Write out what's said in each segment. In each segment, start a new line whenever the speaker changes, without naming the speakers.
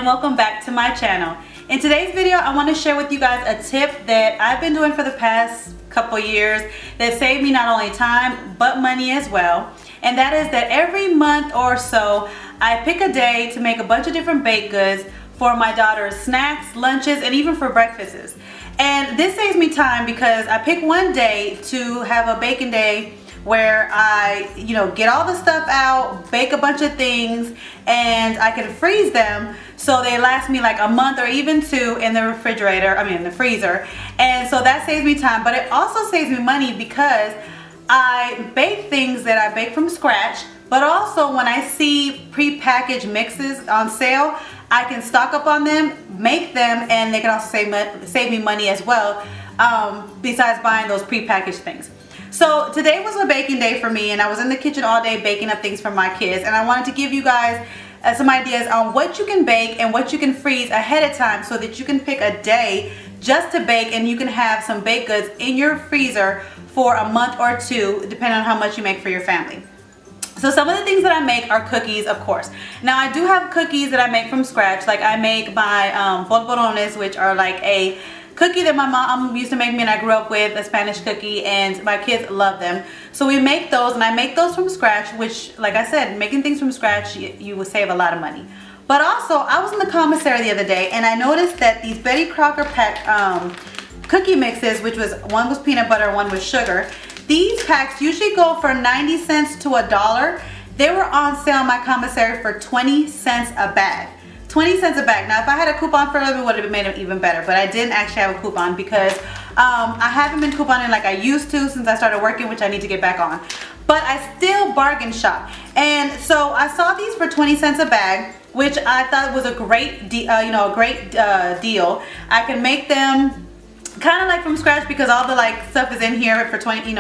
and welcome back to my channel. In today's video, I want to share with you guys a tip that I've been doing for the past couple years that saved me not only time but money as well. And that is that every month or so, I pick a day to make a bunch of different baked goods for my daughter's snacks, lunches, and even for breakfasts. And this saves me time because I pick one day to have a baking day where I, get all the stuff out, bake a bunch of things, and I can freeze them so they last me like a month or even two in the refrigerator, in the freezer. And so that saves me time, but it also saves me money because I bake things that I bake from scratch, but also when I see pre-packaged mixes on sale, I can stock up on them, make them, and they can also save me money as well, besides buying those pre-packaged things. So today was a baking day for me, and I was in the kitchen all day baking up things for my kids, and I wanted to give you guys some ideas on what you can bake and what you can freeze ahead of time so that you can pick a day just to bake and you can have some baked goods in your freezer for a month or two, depending on how much you make for your family. So some of the things that I make are cookies, of course. Now I do have cookies that I make from scratch. Like I make my polvorones, which are like a cookie that my mom used to make me and I grew up with, a Spanish cookie, and my kids love them. So we make those, and I make those from scratch, which, like I said, making things from scratch, you will save a lot of money. But also, I was in the commissary the other day, and I noticed that these Betty Crocker pack cookie mixes, which was, one was peanut butter, one was sugar. These packs usually go for 90 cents to $1. They were on sale in my commissary for 20 cents a bag. 20 cents a bag. Now if I had a coupon for them, it would have made them even better, but I didn't actually have a coupon because I haven't been couponing like I used to since I started working, which I need to get back on. But I still bargain shop, and so I saw these for 20 cents a bag, which I thought was a great deal. I can make them kind of like from scratch because all the stuff is in here for 20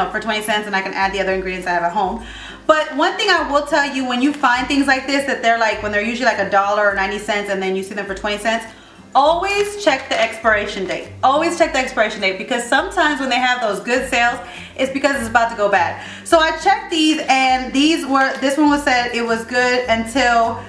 cents, and I can add the other ingredients I have at home. But one thing I will tell you, when you find things like this that they're when they're usually like $1 or 90 cents and then you see them for 20 cents, always check the expiration date. Always check the expiration date, because sometimes when they have those good sales, it's because it's about to go bad. So I checked these, and this one was said it was good until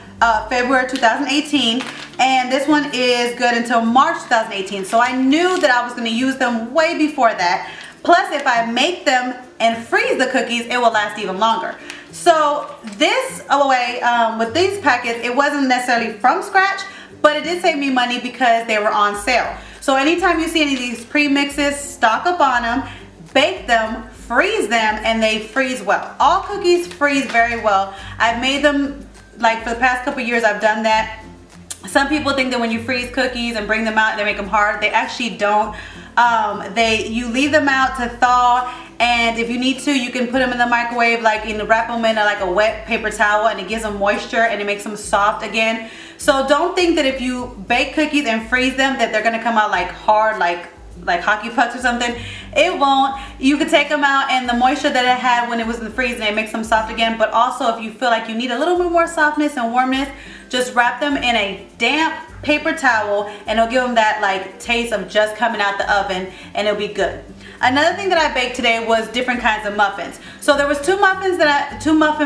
February 2018, and this one is good until March 2018. So I knew that I was going to use them way before that. Plus, if I make them and freeze the cookies, it will last even longer. So this way, with these packets, it wasn't necessarily from scratch, but it did save me money because they were on sale. So anytime you see any of these pre-mixes, stock up on them, bake them, freeze them, and they freeze well. All cookies freeze very well. I've made them, for the past couple years, I've done that. Some people think that when you freeze cookies and bring them out, they make them hard. They actually don't. You leave them out to thaw, and if you need to, you can put them in the microwave, wrap them in a wet paper towel, and it gives them moisture and it makes them soft again. So don't think that if you bake cookies and freeze them that they're gonna come out hard, like hockey pucks or something. It won't. You can take them out, and the moisture that it had when it was in the freezer, it makes them soft again. But also, if you feel like you need a little bit more softness and warmness, just wrap them in a damp paper towel, and it'll give them that taste of just coming out the oven, and it'll be good. Another thing that I baked today was different kinds of muffins. So there was two muffin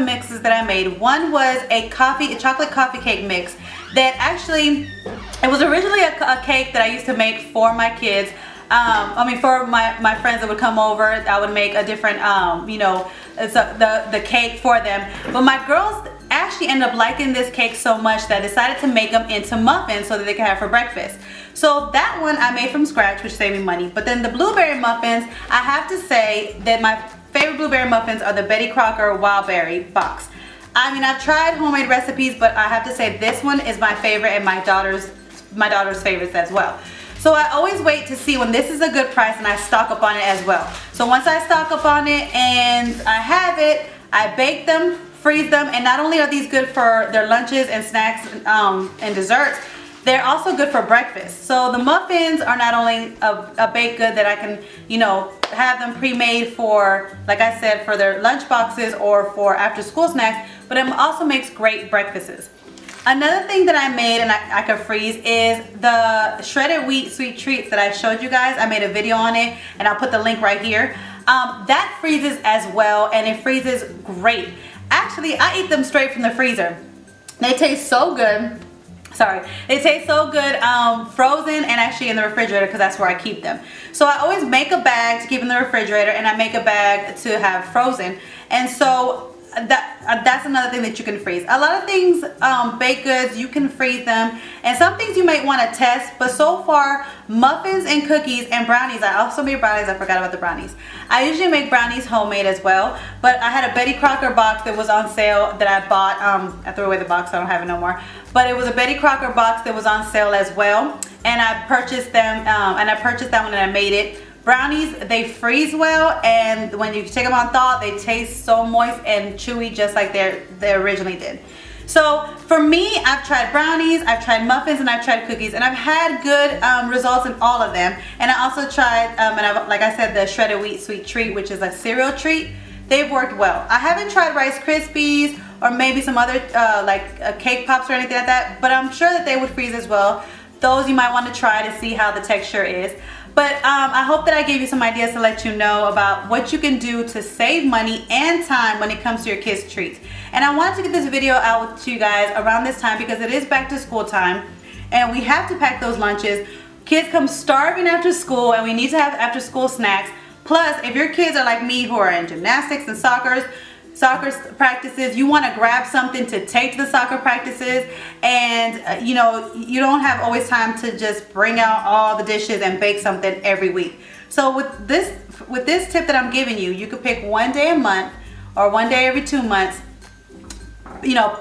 mixes that I made. One was a chocolate coffee cake mix that actually, it was originally a cake that I used to make for my kids. For my friends that would come over, I would make a different, the cake for them. But my girls actually ended up liking this cake so much that I decided to make them into muffins so that they could have for breakfast. So that one I made from scratch, which saved me money. But then the blueberry muffins, I have to say that my favorite blueberry muffins are the Betty Crocker Wild Berry box. I've tried homemade recipes, but I have to say this one is my favorite, and my daughter's favorites as well. So I always wait to see when this is a good price, and I stock up on it as well. So once I stock up on it and I have it, I bake them, freeze them, and not only are these good for their lunches and snacks and desserts, they're also good for breakfast. So the muffins are not only a baked good that I can, have them pre-made for, like I said, for their lunch boxes or for after school snacks, but it also makes great breakfasts. Another thing that I made and I could freeze is the shredded wheat sweet treats that I showed you guys. I made a video on it, and I'll put the link right here. That freezes as well, and it freezes great. Actually, I eat them straight from the freezer. They taste so good. Sorry, they taste so good frozen and actually in the refrigerator because that's where I keep them. So I always make a bag to keep in the refrigerator, and I make a bag to have frozen. And so that's another thing that you can freeze. A lot of things, baked goods, you can freeze them, and some things you might want to test. But so far, muffins and cookies and brownies. I also made brownies. I forgot about the brownies. I usually make brownies homemade as well, but I had a Betty Crocker box that was on sale that I bought. I threw away the box, so I don't have it no more. But it was a Betty Crocker box that was on sale as well, and I purchased them. And I purchased that one and I made it. Brownies, they freeze well, and when you take them on thaw, they taste so moist and chewy, just like they originally did. So for me, I've tried brownies, I've tried muffins, and I've tried cookies, and I've had good results in all of them. And I also tried, like I said, the shredded wheat sweet treat, which is a cereal treat. They've worked well. I haven't tried Rice Krispies or maybe some other cake pops or anything like that, but I'm sure that they would freeze as well. Those you might want to try to see how the texture is. But I hope that I gave you some ideas to let you know about what you can do to save money and time when it comes to your kids' treats. And I wanted to get this video out to you guys around this time because it is back to school time and we have to pack those lunches. Kids come starving after school and we need to have after school snacks. Plus, if your kids are like me who are in gymnastics and soccer practices, you want to grab something to take to the soccer practices, and you know, you don't have always time to just bring out all the dishes and bake something every week. So with this tip that I'm giving you, you could pick one day a month or one day every 2 months, you know,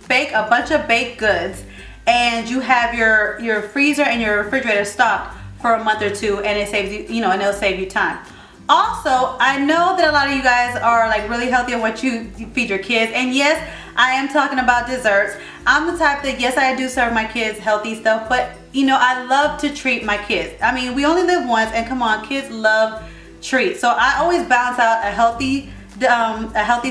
bake a bunch of baked goods, and you have your freezer and your refrigerator stocked for a month or two, and it saves you, and it'll save you time. Also, I know that a lot of you guys are like really healthy on what you feed your kids, and yes, I am talking about desserts. I'm the type that, yes, I do serve my kids healthy stuff, but I love to treat my kids. I mean, we only live once, and come on, kids love treats. So I always balance out a healthy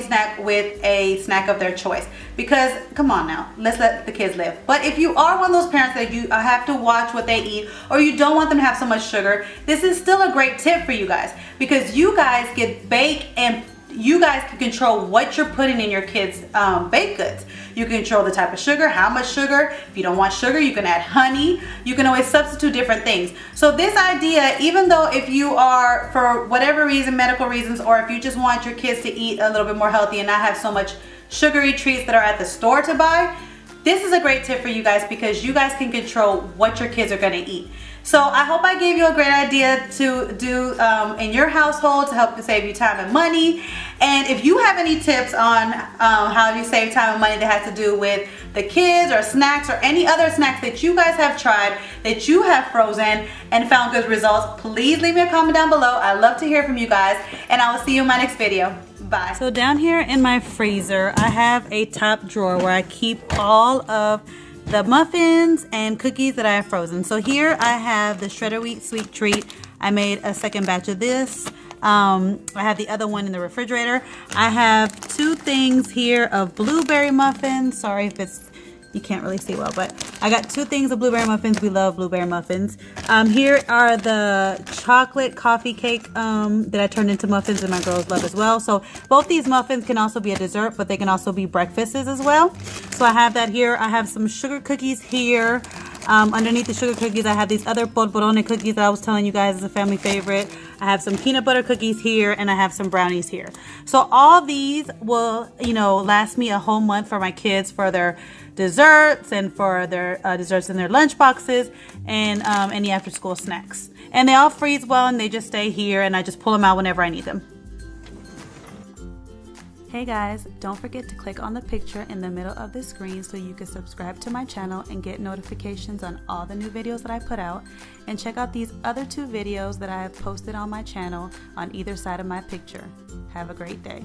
snack with a snack of their choice, because come on now, let's let the kids live. But if you are one of those parents that you have to watch what they eat, or you don't want them to have so much sugar, this is still a great tip for you guys, because you guys get bake and you guys can control what you're putting in your kids' baked goods. You can control the type of sugar, how much sugar. If you don't want sugar, you can add honey. You can always substitute different things. So this idea, even though if you are, for whatever reason, medical reasons, or if you just want your kids to eat a little bit more healthy and not have so much sugary treats that are at the store to buy, this is a great tip for you guys, because you guys can control what your kids are going to eat. So I hope I gave you a great idea to do in your household to help you save you time and money. And if you have any tips on how you save time and money that has to do with the kids or snacks or any other snacks that you guys have tried, that you have frozen and found good results, please leave me a comment down below. I love to hear from you guys, and I will see you in my next video. Bye. So down here in my freezer, I have a top drawer where I keep all of the muffins and cookies that I have frozen. So here I have the shredded wheat sweet treat. I made a second batch of this. I have the other one in the refrigerator. I have 2 things here of blueberry muffins. Sorry if you can't really see well, but I got 2 things of blueberry muffins. We love blueberry muffins. Here are the chocolate coffee cake that I turned into muffins, and my girls love as well. So both these muffins can also be a dessert, but they can also be breakfasts as well. So I have that here. I have some sugar cookies here. Underneath the sugar cookies, I have these other polvorone cookies that I was telling you guys is a family favorite. I have some peanut butter cookies here, and I have some brownies here. So all these will, last me a whole month for my kids, for their desserts and for their desserts in their lunch boxes, and any after school snacks. And they all freeze well, and they just stay here, and I just pull them out whenever I need them. Hey guys, don't forget to click on the picture in the middle of the screen so you can subscribe to my channel and get notifications on all the new videos that I put out. And check out these other 2 videos that I have posted on my channel on either side of my picture. Have a great day.